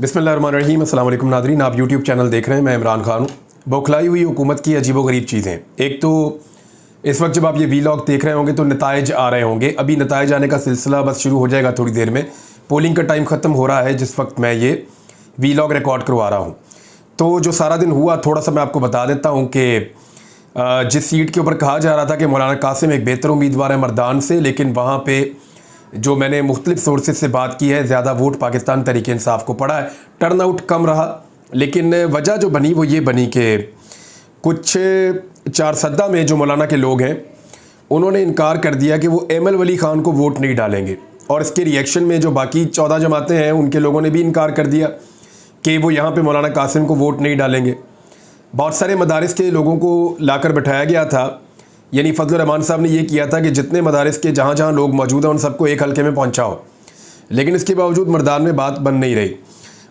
बिस्मिल्लाहिर्रहमानिर्रहीम। अस्सलाम वालेकुम नादरीन, आप यूट्यूब चैनल देख रहे हैं। मैं इमरान खान हूँ। बौखलाई हुई हुकूमत की अजीबोगरीब चीज़ें। एक तो इस वक्त जब आप ये वीलॉग देख रहे होंगे तो नताइज आ रहे होंगे। अभी नताइज आने का सिलसिला बस शुरू हो जाएगा थोड़ी देर में। पोलिंग का टाइम ख़त्म हो रहा है जिस वक्त मैं ये वीलॉग रिकॉर्ड करवा रहा हूँ। तो जो सारा दिन हुआ थोड़ा सा मैं आपको बता देता हूँ कि जिस सीट के ऊपर कहा जा रहा था कि मौलाना कासिम एक बेहतर उम्मीदवार है मर्दान से, लेकिन वहाँ पर जो मैंने मुख्तलिफ सोर्सेज से बात की है, ज़्यादा वोट पाकिस्तान तहरीक इंसाफ को पड़ा है। टर्न आउट कम रहा, लेकिन वजह जो बनी वो ये बनी कि कुछ चारसद्दा में जो मौलाना के लोग हैं उन्होंने इनकार कर दिया कि वो एमएल वली ख़ान को वोट नहीं डालेंगे, और इसके रिएक्शन में जो बाकी 14 जमातें हैं उनके लोगों ने भी इनकार कर दिया कि वो यहाँ पे मौलाना कासिम को वोट नहीं डालेंगे। बहुत सारे मदारिस के लोगों को लाकर बैठाया गया था, यानी फजल रहमान साहब ने ये किया था कि जितने मदारिस के जहाँ जहाँ लोग मौजूद हैं उन सबको एक हल्के में पहुँचाओ, लेकिन इसके बावजूद मर्दान में बात बन नहीं रही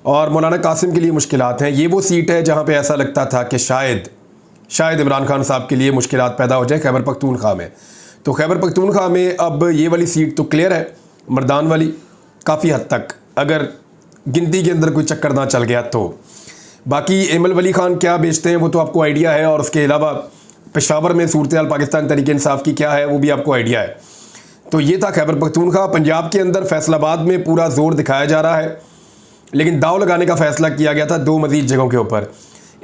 और मौलाना कासिम के लिए मुश्किलात हैं। ये वो सीट है जहाँ पे ऐसा लगता था कि शायद इमरान खान साहब के लिए मुश्किलात पैदा हो जाए खैबर पख्तूनख्वा में। तो खैबर पख्तूनख्वा में अब ये वाली सीट तो क्लियर है, मर्दान वाली काफ़ी हद तक, अगर गिनती के अंदर कोई चक्कर ना चल गया तो। बाकी एमएल वली ख़ान क्या बेचते हैं वो तो आपको आइडिया है, और उसके अलावा पेशावर में सूरत हाल पाकिस्तान तहरीक इंसाफ की क्या है वो भी आपको आइडिया है। तो ये था खैबर पख्तूनख्वा। पंजाब के अंदर फैसलाबाद में पूरा जोर दिखाया जा रहा है, लेकिन दाव लगाने का फैसला किया गया था दो मजीद जगहों के ऊपर।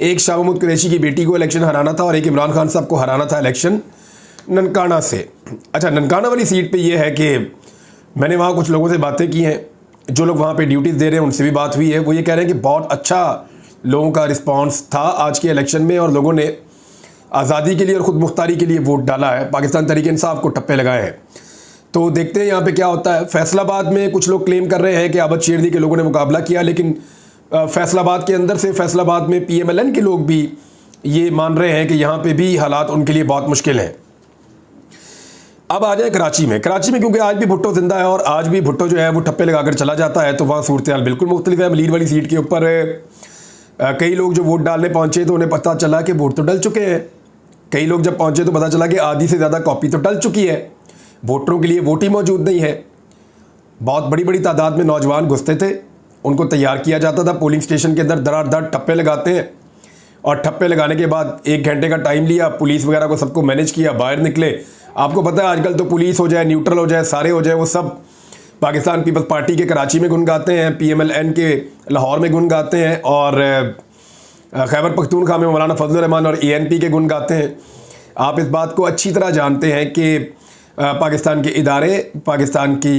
एक शाह महमूद कुरैशी की बेटी को इलेक्शन हराना था और एक इमरान खान साहब को हराना था इलेक्शन ननकाना से। अच्छा, ननकाना वाली सीट पे ये है कि मैंने वहाँ कुछ लोगों से बातें की हैं, जो लोग वहाँ पे ड्यूटीज़ दे रहे हैं उनसे भी बात हुई है। वो ये कह रहे हैं कि बहुत अच्छा लोगों का रिस्पॉन्स था आज के इलेक्शन में, और लोगों ने आज़ादी के लिए और ख़ुद मुख्तारी के लिए वोट डाला है, पाकिस्तान तहरीक इंसाफ को टप्पे लगाए हैं। तो देखते हैं यहाँ पे क्या होता है। फैसलाबाद में कुछ लोग क्लेम कर रहे हैं कि आबद शेरदी के लोगों ने मुकाबला किया, लेकिन फैसलाबाद के अंदर से फैसलाबाद में PMLN के लोग भी ये मान रहे हैं कि यहाँ पे भी हालात उनके लिए बहुत मुश्किल हैं। अब आ जाए कराची में। क्योंकि आज भी भुट्टो जिंदा है और आज भी भुट्टो जो है वो ठप्पे लगाकर चला जाता है, तो वहाँ सूरत हाल बिल्कुल मुख्तलिफ है। मलीर वाली सीट के ऊपर कई लोग जो वोट डालने पहुँचे तो उन्हें पता चला कि वोट तो डल चुके हैं। कई लोग जब पहुँचे तो पता चला कि आधी से ज़्यादा कॉपी तो डल चुकी है, वोटरों के लिए वोट ही मौजूद नहीं है। बहुत बड़ी बड़ी तादाद में नौजवान घुसते थे, उनको तैयार किया जाता था। पोलिंग स्टेशन के अंदर दर ठप्पे लगाते हैं, और ठप्पे लगाने के बाद 1 घंटे का टाइम लिया, पुलिस वगैरह को सबको मैनेज किया, बाहर निकले। आपको पता है आजकल तो पुलिस हो जाए, न्यूट्रल हो जाए, सारे हो जाए, वो सब पाकिस्तान पीपल्स पार्टी के कराची में गुन गाते हैं, PMLN के लाहौर में गुन गाते हैं, और खैबर पख्तूनख्वा में मौलाना फजल रहमान और ANP के गुन गाते हैं। आप इस बात को अच्छी तरह जानते हैं कि पाकिस्तान के इदारे, पाकिस्तान की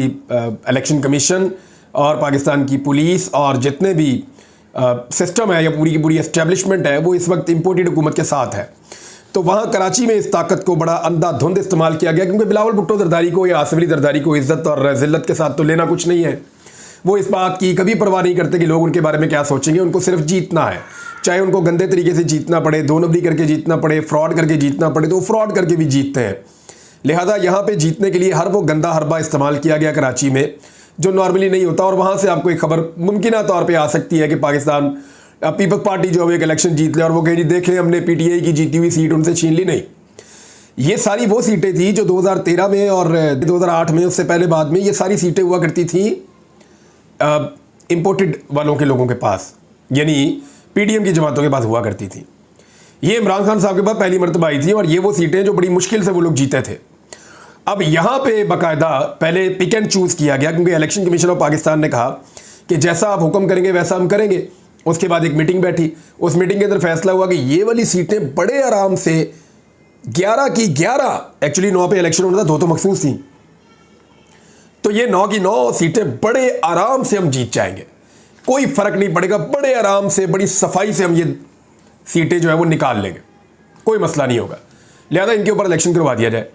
इलेक्शन कमीशन और पाकिस्तान की पुलिस और जितने भी सिस्टम है या पूरी की पूरी एस्टेब्लिशमेंट है वो इस वक्त इम्पोर्टेड हुकूमत के साथ है। तो वहाँ कराची में इस ताकत को बड़ा अंधाधुंध इस्तेमाल किया गया, क्योंकि बिलावल भुट्टो जरदारी को या आसिफ अली जरदारी को इज़्ज़त और ज़िल्लत के साथ तो लेना कुछ नहीं है। वो इस बात की कभी परवाह नहीं करते कि लोग उनके बारे में क्या सोचेंगे, उनको सिर्फ जीतना है। चाहे उनको गंदे तरीके से जीतना पड़े, 2 नंबरी करके जीतना पड़े, फ्रॉड करके जीतना पड़े, तो वो फ्रॉड करके भी जीतते हैं। लिहाजा यहाँ पे जीतने के लिए हर वो गंदा हरबा इस्तेमाल किया गया कराची में जो नॉर्मली नहीं होता। और वहाँ से आपको एक खबर मुमकिन तौर पर आ सकती है कि पाकिस्तान पीपल्स पार्टी जो है एक इलेक्शन जीत ले और वो कह रही देखें हमने PTI की जीती हुई सीट उनसे छीन ली। नहीं, ये सारी वो सीटें थी जो 2013 में और 2008 में, उससे पहले बाद में, ये सारी सीटें हुआ करती थी इम्पोर्टेड वालों के लोगों के पास, यानी PDM की जमातों के पास हुआ करती थी। ये इमरान खान साहब के पास पहली मरतबा आई थी, और ये वो सीटें जो बड़ी मुश्किल से वो लोग जीते थे। अब यहाँ पे बाकायदा पहले पिक एंड चूज़ किया गया, क्योंकि इलेक्शन कमीशन ऑफ पाकिस्तान ने कहा कि जैसा आप हुक्म करेंगे वैसा हम करेंगे। उसके बाद एक मीटिंग बैठी, उस मीटिंग के अंदर फैसला हुआ कि ये वाली सीटें बड़े आराम से 11 की 11, एक्चुअली 9 पे इलेक्शन होना था, 2 तो मखसूस थी, तो ये 9 की 9 सीटें बड़े आराम से हम जीत जाएंगे, कोई फर्क नहीं पड़ेगा, बड़े आराम से बड़ी सफाई से हम ये सीटें जो है वो निकाल लेंगे, कोई मसला नहीं होगा। लिहाजा इनके ऊपर इलेक्शन करवा दिया जाए।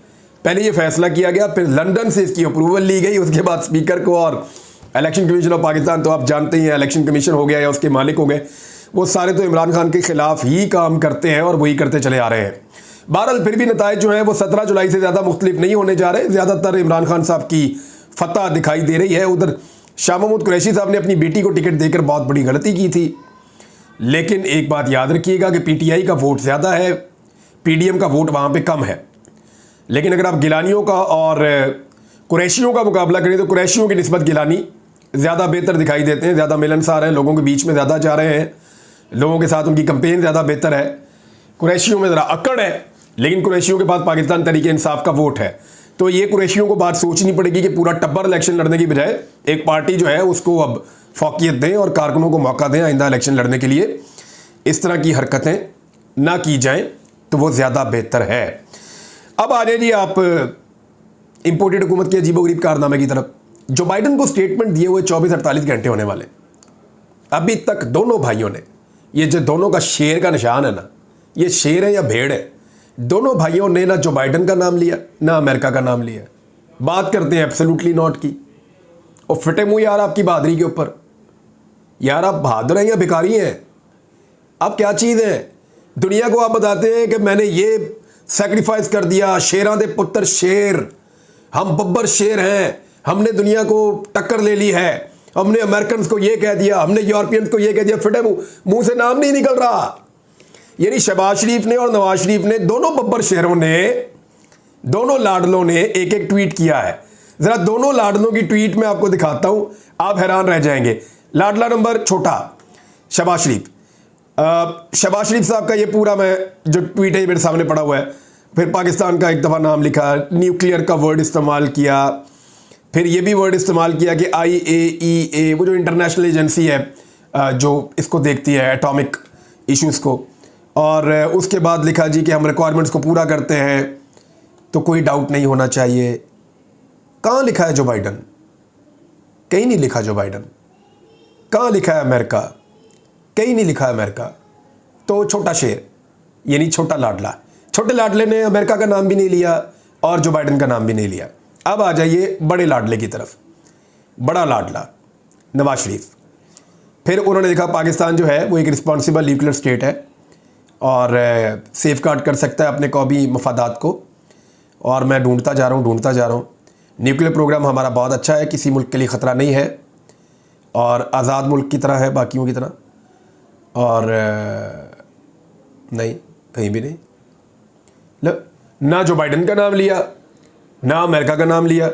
पहले ये फैसला किया गया, फिर लंदन से इसकी अप्रूवल ली गई, उसके बाद स्पीकर को और इलेक्शन कमीशन ऑफ पाकिस्तान, तो आप जानते ही हैं इलेक्शन कमीशन हो गया या उसके मालिक हो गए, वो सारे तो इमरान खान के खिलाफ ही काम करते हैं और वही करते चले आ रहे हैं। बहरहाल फिर भी नताइज जो है वो 17 जुलाई से ज़्यादा मुख्तलिफ नहीं होने जा रहे। ज़्यादातर इमरान खान साहब की फतह दिखाई दे रही है। उधर शाह महमूद कुरैशी साहब ने अपनी बेटी को टिकट देकर बहुत बड़ी गलती की थी, लेकिन एक बात याद रखिएगा कि PTI का वोट ज़्यादा है, PDM का वोट वहाँ पर कम है। लेकिन अगर आप गिलानियों का और कुरैशियों का मुकाबला करें तो कुरैशियों की निस्बत गिलानी ज़्यादा बेहतर दिखाई देते हैं, ज़्यादा मिलनसार हैं, लोगों के बीच में ज़्यादा जा रहे हैं, लोगों के साथ उनकी कंपेन ज़्यादा बेहतर है। कुरैशियों में ज़रा अकड़ है, लेकिन कुरैशियों के पास पाकिस्तान तहरीक इंसाफ का वोट है। तो ये कुरैशियों को बात सोचनी पड़ेगी कि पूरा टब्बर इलेक्शन लड़ने की बजाय एक पार्टी जो है उसको अब फौकियत दें और कारकुनों को मौका दें आइंदा इलेक्शन लड़ने के लिए। इस तरह की हरकतें ना की जाएं तो वो ज़्यादा बेहतर है। अब आ जाए जी आप इंपोर्टेड हुकूमत के अजीबोगरीब कारनामे की तरफ। जो बाइडन को स्टेटमेंट दिए हुए 24-48 घंटे होने वाले, अभी तक दोनों भाइयों ने, ये जो दोनों का शेर का निशान है ना, ये शेर है या भेड़ है, दोनों भाइयों ने ना जो बाइडन का नाम लिया ना अमेरिका का नाम लिया। बात करते हैं एब्सोल्युटली नॉट की। और फिटे मुंह यार आपकी बहादुरी के ऊपर। यार आप बहादुर हैं या भिखारी हैं? आप क्या चीज़ हैं? दुनिया को आप बताते हैं कि मैंने ये सेक्रीफाइस कर दिया, शेरां दे पुत्र शेर, हम बब्बर शेर हैं, हमने दुनिया को टक्कर ले ली है, हमने अमेरिकन को ये कह दिया, हमने यूरोपियंस को ये कह दिया। फिटे मुंह से नाम नहीं निकल रहा। यानी शहबाज शरीफ ने और नवाज शरीफ ने, दोनों बब्बर शेरों ने, दोनों लाडलों ने एक एक ट्वीट किया है। जरा दोनों लाडलों की ट्वीट में आपको दिखाता हूं, आप हैरान रह जाएंगे। लाडला नंबर छोटा शहबाज शरीफ। शहबाज शरीफ साहब का ये पूरा मैं जो ट्वीट है मेरे सामने पड़ा हुआ है। फिर पाकिस्तान का एक दफ़ा नाम लिखा, न्यूक्लियर का वर्ड इस्तेमाल किया, फिर ये भी वर्ड इस्तेमाल किया कि IAEA, वो जो इंटरनेशनल एजेंसी है जो इसको देखती है एटॉमिक इश्यूज़ को, और उसके बाद लिखा जी कि हम रिक्वायरमेंट्स को पूरा करते हैं तो कोई डाउट नहीं होना चाहिए। कहाँ लिखा है जो बाइडन? कहीं नहीं लिखा जो बाइडन। कहाँ लिखा है अमेरिका? कहीं नहीं लिखा है अमेरिका। तो छोटा शेर यानी छोटा लाडला, छोटे लाडले ने अमेरिका का नाम भी नहीं लिया और जो बाइडन का नाम भी नहीं लिया। अब आ जाइए बड़े लाडले की तरफ। बड़ा लाडला नवाज शरीफ। फिर उन्होंने देखा पाकिस्तान जो है वो एक रिस्पॉन्सिबल न्यूक्लियर स्टेट है और सेफ गार्ड कर सकता है अपने कौमी मफादात को, और मैं ढूंढता जा रहा हूँ। न्यूक्लियर प्रोग्राम हमारा बहुत अच्छा है, किसी मुल्क के लिए ख़तरा नहीं है और आज़ाद मुल्क की तरह है, बाकियों की तरह। और नहीं, कहीं भी नहीं, ना जो बाइडन का नाम लिया ना अमेरिका का नाम लिया।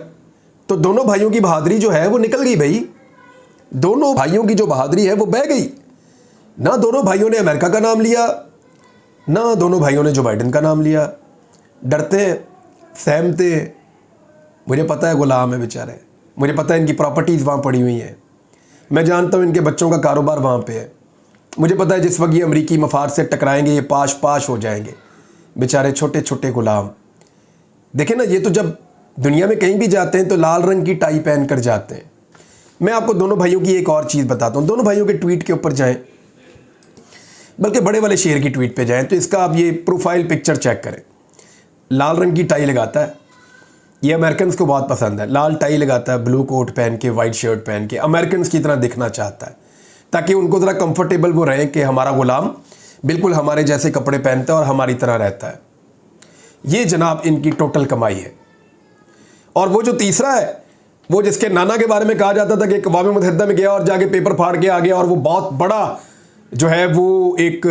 तो दोनों भाइयों की बहादुरी जो है वो निकल गई भाई। दोनों भाइयों की जो बहादुरी है वो बह गई। ना दोनों भाइयों ने अमेरिका का नाम लिया, ना दोनों भाइयों ने जो बाइडन का नाम लिया। डरते हैं, सहमते हैं। मुझे पता है गुलाम है बेचारे, मुझे पता है इनकी प्रॉपर्टीज़ वहाँ पड़ी हुई हैं, मैं जानता हूँ इनके बच्चों का कारोबार वहाँ पे है, मुझे पता है जिस वक्त ये अमरीकी मफाद से टकराएंगे ये पाश हो जाएंगे। बेचारे छोटे छोटे गुलाम। देखें ना, ये तो जब दुनिया में कहीं भी जाते हैं तो लाल रंग की टाई पहन कर जाते हैं। मैं आपको दोनों भाइयों की एक और चीज़ बताता हूँ। दोनों भाइयों के ट्वीट के ऊपर जाएं, बल्कि बड़े वाले शेर की ट्वीट पे जाएं तो इसका आप ये प्रोफाइल पिक्चर चेक करें। लाल रंग की टाई लगाता है, ये अमेरिकन को बहुत पसंद है। लाल टाई लगाता है, ब्लू कोट पहन के, वाइट शर्ट पहन के, अमेरिकन की तरह दिखना चाहता है ताकि उनको ज़रा कंफर्टेबल वो रहे कि हमारा गुलाम बिल्कुल हमारे जैसे कपड़े पहनता है और हमारी तरह रहता है। ये जनाब इनकी टोटल कमाई है। और वो जो तीसरा है, वो जिसके नाना के बारे में कहा जाता था कि अक़वाम मुत्तहिदा में गया और जाके पेपर फाड़ के आ गया और वो बहुत बड़ा जो है वो एक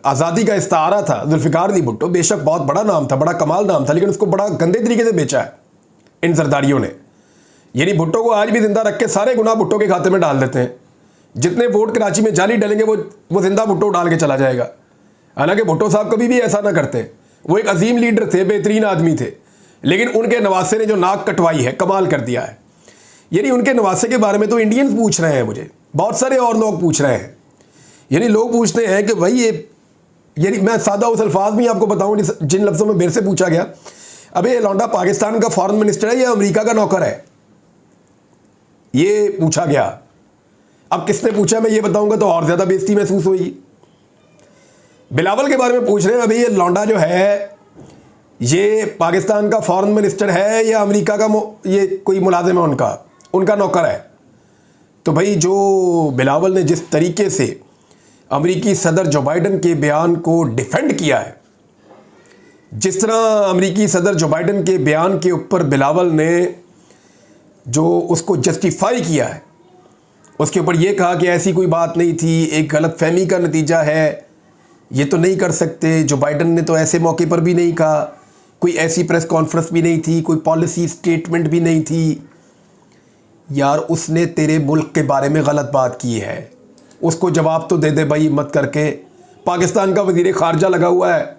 आज़ादी का इस्तारा था, जुल्फ़िकार अली भुट्टो। बेशक बहुत बड़ा नाम था, बड़ा कमाल नाम था, लेकिन उसको बड़ा गंदे तरीके से बेचा है इन जरदारियों ने। यानी भुट्टो को आज भी जिंदा रख के सारे गुनाह भुट्टो के खाते में डाल देते हैं। जितने वोट कराची में जाली डालेंगे वो जिंदा भुट्टो डाल के चला जाएगा। हालांकि भुट्टो साहब कभी भी ऐसा ना करते, वो एक अजीम लीडर थे, बेहतरीन आदमी थे, लेकिन उनके नवासे ने जो नाक कटवाई है कमाल कर दिया है। यानी उनके नवासे के बारे में तो इंडियंस पूछ रहे हैं, मुझे बहुत सारे और लोग पूछ रहे हैं। यानी लोग पूछते हैं कि भाई ये, यानी मैं सादा उस अल्फाज में आपको बताऊं जिन लफ्ज़ों में मेरे से पूछा गया, अबे ये लौंडा पाकिस्तान का फॉरेन मिनिस्टर है या अमेरिका का नौकर है, ये पूछा गया। अब किसने पूछा मैं ये बताऊंगा तो और ज़्यादा बेइज्जती महसूस होगी। बिलावल के बारे में पूछ रहे हैं, अभी ये लौंडा जो है ये पाकिस्तान का फॉरेन मिनिस्टर है या अमेरिका का ये कोई मुलाजिम है उनका नौकर है। तो भाई जो बिलावल ने जिस तरीके से अमेरिकी सदर जो बाइडन के बयान को डिफेंड किया है, जिस तरह अमेरिकी सदर जो बाइडन के बयान के ऊपर बिलावल ने जो उसको जस्टिफाई किया है, उसके ऊपर ये कहा कि ऐसी कोई बात नहीं थी, एक गलत फहमी का नतीजा है, ये तो नहीं कर सकते। जो बाइडन ने तो ऐसे मौके पर भी नहीं कहा, कोई ऐसी प्रेस कॉन्फ्रेंस भी नहीं थी, कोई पॉलिसी स्टेटमेंट भी नहीं थी। यार उसने तेरे मुल्क के बारे में गलत बात की है, उसको जवाब तो दे दे भाई, मत करके। पाकिस्तान का वजीर खारजा लगा हुआ है,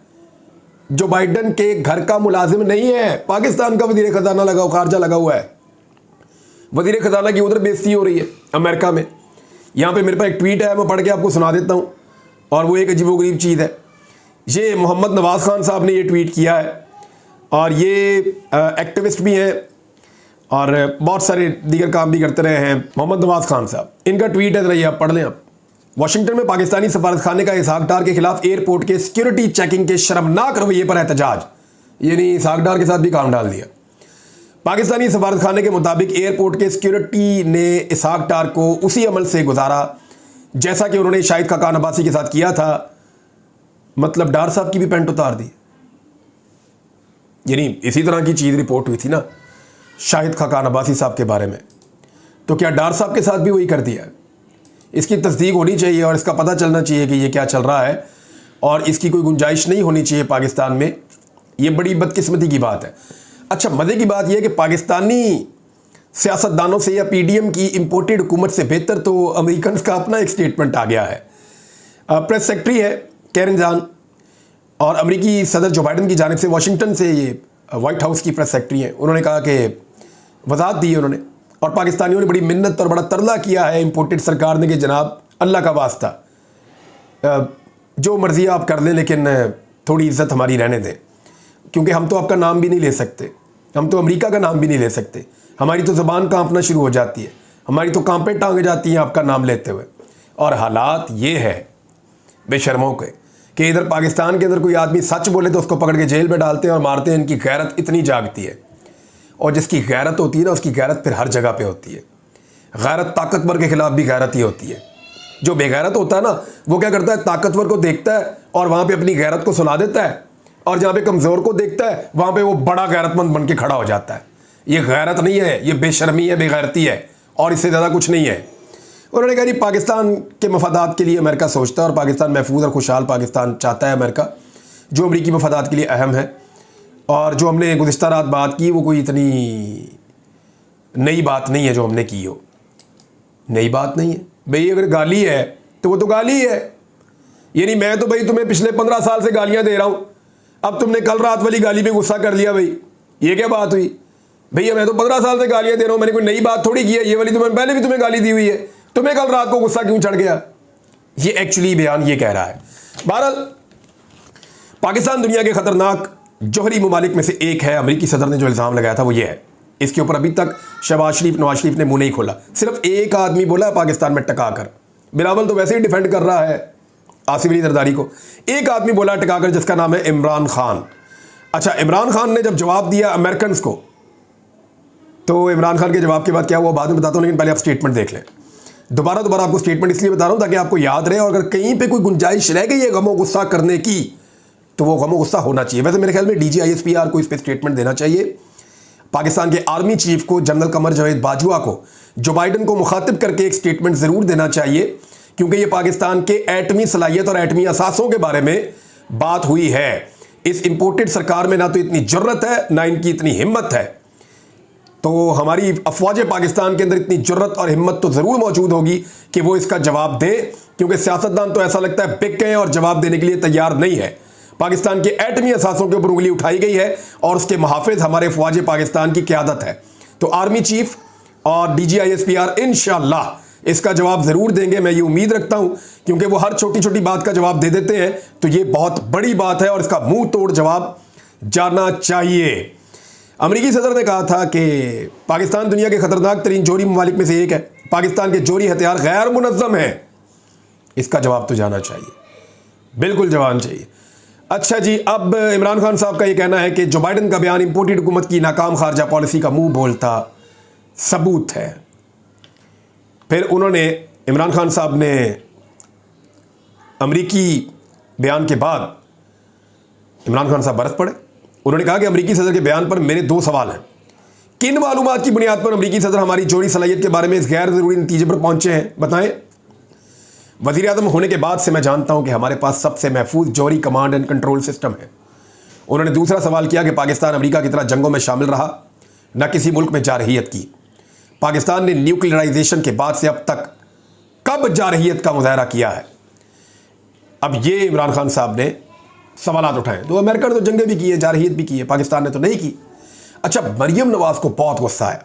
जो बाइडन के घर का मुलाजिम नहीं है, पाकिस्तान का वजीर खजाना खारजा लगा हुआ है। वजीर खजाना की उधर बेइज्जती हो रही है अमेरिका में। यहाँ पे मेरे पास एक ट्वीट है, मैं पढ़ के आपको सुना देता हूँ, और वो एक अजीबोगरीब चीज़ है। ये मोहम्मद नवाज़ खान साहब ने ये ट्वीट किया है, और ये एक्टिविस्ट भी हैं और बहुत सारे दीगर काम भी करते रहे हैं। मोहम्मद नवाज़ खान साहब, इनका ट्वीट है, जरा आप पढ़ लें आप। वाशिंगटन में पाकिस्तानी सफारतखाने का इसहाक डार के खिलाफ एयरपोर्ट के सिक्योरिटी चेकिंग के शर्मनाक रवैये पर एहतजाज। यानी इसहाक डार के साथ भी काम डाल दिया। पाकिस्तानी सफारतखाने के मुताबिक एयरपोर्ट के सिक्योरिटी ने इसहाक डार को उसी अमल से गुजारा जैसा कि उन्होंने शाहिद खाकान अब्बासी के साथ किया था। मतलब डार साहब की भी पैंट उतार दी। यानी इसी तरह की चीज़ रिपोर्ट हुई थी ना शाहिद खाकान अब्बासी साहब के बारे में, तो क्या डार साहब के साथ भी वही कर दिया? इसकी तस्दीक होनी चाहिए और इसका पता चलना चाहिए कि ये क्या चल रहा है, और इसकी कोई गुंजाइश नहीं होनी चाहिए पाकिस्तान में। ये बड़ी बदकिस्मती की बात है। अच्छा, मज़े की बात यह है कि पाकिस्तानी सियासतदानों से या पीडीएम की इम्पोर्टेड हुकूमत से बेहतर तो अमेरिकन का अपना एक स्टेटमेंट आ गया है। प्रेस सेक्रेटरी है कैरन जान, और अमेरिकी सदर जो बाइडन की जानिब से वाशिंगटन से ये वाइट हाउस की प्रेस सेक्रेटरी हैं, उन्होंने कहा कि वजाहत दी है उन्होंने, और पाकिस्तानियों ने बड़ी मिन्नत और बड़ा तरला किया है इम्पोर्टेड सरकार ने कि जनाब अल्लाह का वास्ता जो मर्ज़ी आप कर लें, लेकिन थोड़ी इज़्ज़त हमारी रहने दें, क्योंकि हम तो आपका नाम भी नहीं ले सकते, हम तो अमेरिका का नाम भी नहीं ले सकते, हमारी तो ज़बान कांपना शुरू हो जाती है, हमारी तो कांपे टांगे जाती हैं आपका नाम लेते हुए। और हालात ये है बेशर्मों के कि इधर पाकिस्तान के अंदर कोई आदमी सच बोले तो उसको पकड़ के जेल में डालते हैं और मारते हैं। इनकी गैरत इतनी जागती है, और जिसकी गैरत होती है ना, उसकी गैरत फिर हर जगह पे होती है। गैरत ताकतवर के खिलाफ भी गैरत ही होती है। जो बेगैरत होता है ना, वो क्या करता है, ताकतवर को देखता है और वहाँ पे अपनी गैरत को सुला देता है, और जहाँ पे कमज़ोर को देखता है वहाँ पे वो बड़ा गैरतमंद बन के खड़ा हो जाता है। ये गैरत नहीं है, ये बेशर्मी है, बेगैरती है, और इससे ज़्यादा कुछ नहीं है। उन्होंने कहा जी पाकिस्तान के मफादात के लिए अमेरिका सोचता है, और पाकिस्तान महफूज और खुशहाल पाकिस्तान चाहता है अमेरिका, जो अमरीकी मफादात के लिए अहम है। और जो हमने गुज़िश्ता रात बात की वो कोई इतनी नई बात नहीं है जो हमने की हो, नई बात नहीं है भाई। अगर गाली है तो वो तो गाली है। यानी मैं तो भाई तुम्हें पिछले 15 साल से गालियां दे रहा हूं, अब तुमने कल रात वाली गाली पे गुस्सा कर लिया भाई, ये क्या बात हुई भैया? मैं तो 15 साल से गालियां दे रहा हूं, मैंने कोई नई बात थोड़ी की है। ये वाली तो मैं पहले भी तुम्हें गाली दी हुई है, तुम्हें कल रात को गुस्सा क्यों चढ़ गया? ये एक्चुअली बयान ये कह रहा है। बहरहाल पाकिस्तान दुनिया के खतरनाक जौहरी ममालिक में से एक है। अमेरिकी सदर ने जो इल्ज़ाम लगाया था वो ये है। इसके ऊपर अभी तक शहबाज शरीफ, नवाज शरीफ ने मुंह नहीं खोला। सिर्फ एक आदमी बोला पाकिस्तान में टकाकर, बिलावल तो वैसे ही डिफेंड कर रहा है आसिफ अली जरदारी को। एक आदमी बोला टकाकर, जिसका नाम है इमरान खान। अच्छा, इमरान खान ने जब जवाब दिया अमेरिकन को, तो इमरान खान के जवाब के बाद क्या हुआ बाद में बताता हूँ, लेकिन पहले आप स्टेटमेंट देख लें। दोबारा आपको स्टेटमेंट इसलिए बता रहा हूँ ताकि आपको याद रहे, और अगर कहीं पे कोई गुंजाइश रह गई है गमो गुस्सा करने की तो वो गमो गुस्सा होना चाहिए। वैसे मेरे ख्याल में DGISPR को इस पर स्टेटमेंट देना चाहिए। पाकिस्तान के आर्मी चीफ को जनरल कमर जावेद बाजवा को जो बाइडन को मुखातिब करके एक स्टेटमेंट ज़रूर देना चाहिए, क्योंकि ये पाकिस्तान के एटमी सलाहियत और एटमी असासों के बारे में बात हुई है। इस इम्पोर्टेड सरकार में ना तो इतनी जुर्रत है ना इनकी इतनी हिम्मत है। तो हमारी अफवाज पाकिस्तान के अंदर इतनी जुर्रत और हिम्मत तो ज़रूर मौजूद होगी कि वो इसका जवाब दे, क्योंकि सियासतदान तो ऐसा लगता है बिक गए और जवाब देने के लिए तैयार नहीं है। पाकिस्तान के एटमी असासों के ऊपर उंगली उठाई गई है और उसके मुहाफिज हमारे अफवाज पाकिस्तान की क़यादत है। तो आर्मी चीफ और DGISPR इंशाअल्लाह इसका जवाब ज़रूर देंगे, मैं ये उम्मीद रखता हूँ, क्योंकि वो हर छोटी छोटी बात का जवाब दे देते हैं। तो ये बहुत बड़ी बात है और इसका मुंह तोड़ जवाब जाना चाहिए। अमेरिकी सदर ने कहा था कि पाकिस्तान दुनिया के खतरनाक तरीन जोहरी ममालिक में से एक है, पाकिस्तान के जोहरी हथियार गैर मुनज़्ज़म है। इसका जवाब तो जाना चाहिए, बिल्कुल जवाब चाहिए। अच्छा जी, अब इमरान खान साहब का ये कहना है कि जो बाइडन का बयान इम्पोर्टेड हुकूमत की नाकाम खारजा पॉलिसी का मुंह बोलता सबूत है। फिर उन्होंने, इमरान खान साहब ने अमरीकी बयान के बाद इमरान खान साहब बरस पड़े। उन्होंने कहा कि अमरीकी सदर के बयान पर मेरे 2 सवाल हैं। किन मालूमात की बुनियाद पर अमरीकी सदर हमारी जोहरी सलाहियत के बारे में इस गैर ज़रूरी नतीजे पर पहुंचे हैं, बताएं। वज़ीर आज़म होने के बाद से मैं जानता हूं कि हमारे पास सबसे महफूज जोहरी कमांड एंड कंट्रोल सिस्टम है। उन्होंने दूसरा सवाल किया कि पाकिस्तान अमेरिका की तरह जंगों में शामिल रहा, न किसी मुल्क में जारहियत की। पाकिस्तान ने न्यूक्लियराइजेशन के बाद से अब तक कब जारहियत का मुजाहरा किया है? अब ये इमरान खान साहब ने सवालात उठाए। तो अमेरिका ने तो जंगें भी की है, जारहियत भी की है, पाकिस्तान ने तो नहीं की। अच्छा, मरियम नवाज़ को बहुत गुस्सा है।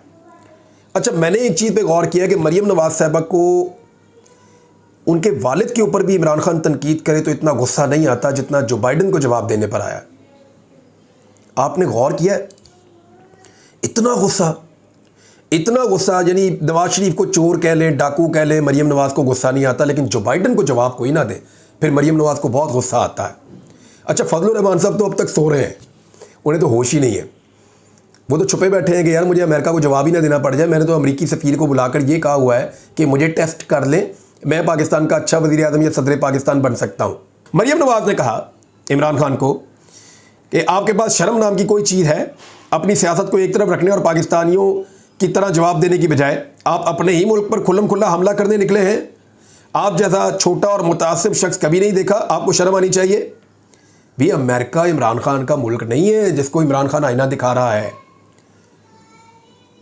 अच्छा, मैंने एक चीज़ पे गौर किया कि मरियम नवाज़ साहबा को उनके वालिद के ऊपर भी इमरान खान तनकीद करे तो इतना गुस्सा नहीं आता जितना जो बाइडन को जवाब देने पर आया। आपने गौर किया है? इतना गुस्सा, यानी नवाज शरीफ को चोर कह लें, डाकू कह लें, मरियम नवाज़ को गुस्सा नहीं आता, लेकिन जो बाइडन को जवाब कोई ना दे फिर मरियम नवाज़ को बहुत गुस्सा आता है। अच्छा, फजलुर रहमान साहब तो अब तक सो रहे हैं, उन्हें तो होश ही नहीं है। वो तो छुपे बैठे हैं कि यार मुझे अमेरिका को जवाब ही ना देना पड़ जाए। मैंने तो अमेरिकी सफ़ीर को बुलाकर ये कहा हुआ है कि मुझे टेस्ट कर लें, मैं पाकिस्तान का अच्छा वज़ीर आज़म या सदर पाकिस्तान बन सकता हूँ। मरियम नवाज़ ने कहा इमरान खान को कि आपके पास शर्म नाम की कोई चीज़ है? अपनी सियासत को एक तरफ रखने और पाकिस्तानियों की तरह जवाब देने की बजाय आप अपने ही मुल्क पर खुल्लम खुल्ला हमला करने निकले हैं। आप जैसा छोटा और मुतासिब शख्स कभी नहीं देखा, आपको शर्म आनी चाहिए। भी अमेरिका इमरान खान का मुल्क नहीं है जिसको इमरान खान आईना दिखा रहा है।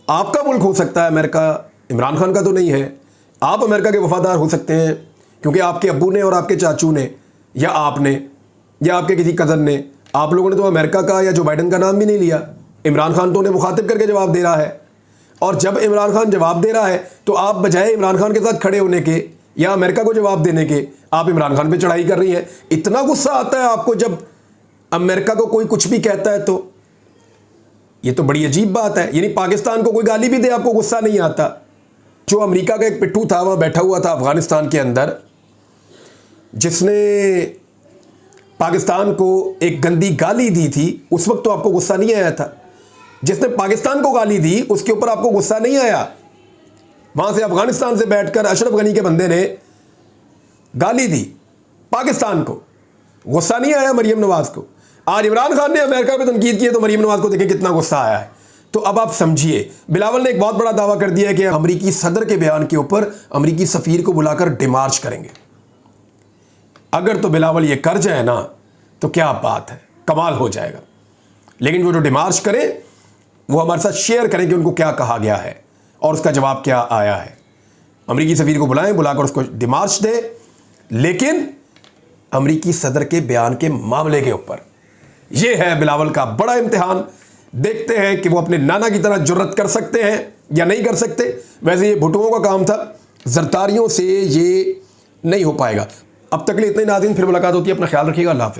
आपका मुल्क हो सकता है अमेरिका, इमरान खान का तो नहीं है। आप अमेरिका के वफादार हो सकते हैं क्योंकि आपके अब्बू ने और आपके चाचू ने या आपने या आपके किसी कज़न ने, आप लोगों ने तो अमेरिका का या जो बाइडन का नाम भी नहीं लिया। इमरान खान तो उन्हें मुखातिब करके जवाब दे रहा है, और जब इमरान खान जवाब दे रहा है तो आप बजाय इमरान खान के साथ खड़े होने के या अमेरिका को जवाब देने के, आप इमरान खान पे चढ़ाई कर रही हैं। इतना गुस्सा आता है आपको जब अमेरिका को कोई कुछ भी कहता है, तो ये तो बड़ी अजीब बात है। यानी पाकिस्तान को कोई गाली भी दे आपको गुस्सा नहीं आता। जो अमेरिका का एक पिट्ठू था वहाँ बैठा हुआ था अफगानिस्तान के अंदर, जिसने पाकिस्तान को एक गंदी गाली दी थी, उस वक्त तो आपको गुस्सा नहीं आया था। जिसने पाकिस्तान को गाली दी उसके ऊपर आपको गुस्सा नहीं आया। वहाँ से अफगानिस्तान से बैठकर अशरफ गनी के बंदे ने गाली दी पाकिस्तान को, गुस्सा नहीं आया मरियम नवाज़ को। आज इमरान खान ने अमेरिका पे तनकीद की है तो मरियम नवाज़ को देखें कितना गुस्सा आया है। तो अब आप समझिए, बिलावल ने एक बहुत बड़ा दावा कर दिया है कि अमरीकी सदर के बयान के ऊपर अमरीकी सफ़ीर को बुलाकर डिमार्च करेंगे। अगर तो बिलावल ये कर जाए ना तो क्या बात है, कमाल हो जाएगा। लेकिन वो जो डिमार्च करें वो हमारे साथ शेयर करें कि उनको क्या कहा गया है और उसका जवाब क्या आया है। अमरीकी सफ़ीर को बुलाएं, बुलाकर उसको डिमार्च दे, लेकिन अमरीकी सदर के बयान के मामले के ऊपर। यह है बिलावल का बड़ा इम्तिहान। देखते हैं कि वो अपने नाना की तरह जुर्रत कर सकते हैं या नहीं कर सकते। वैसे ये भुट्टुओं का काम था, ज़रदारियों से ये नहीं हो पाएगा। अब तक के लिए इतने नाज़रीन, फिर मुलाकात होती है। अपना ख्याल रखिएगा। अल्लाह हाफ़िज़।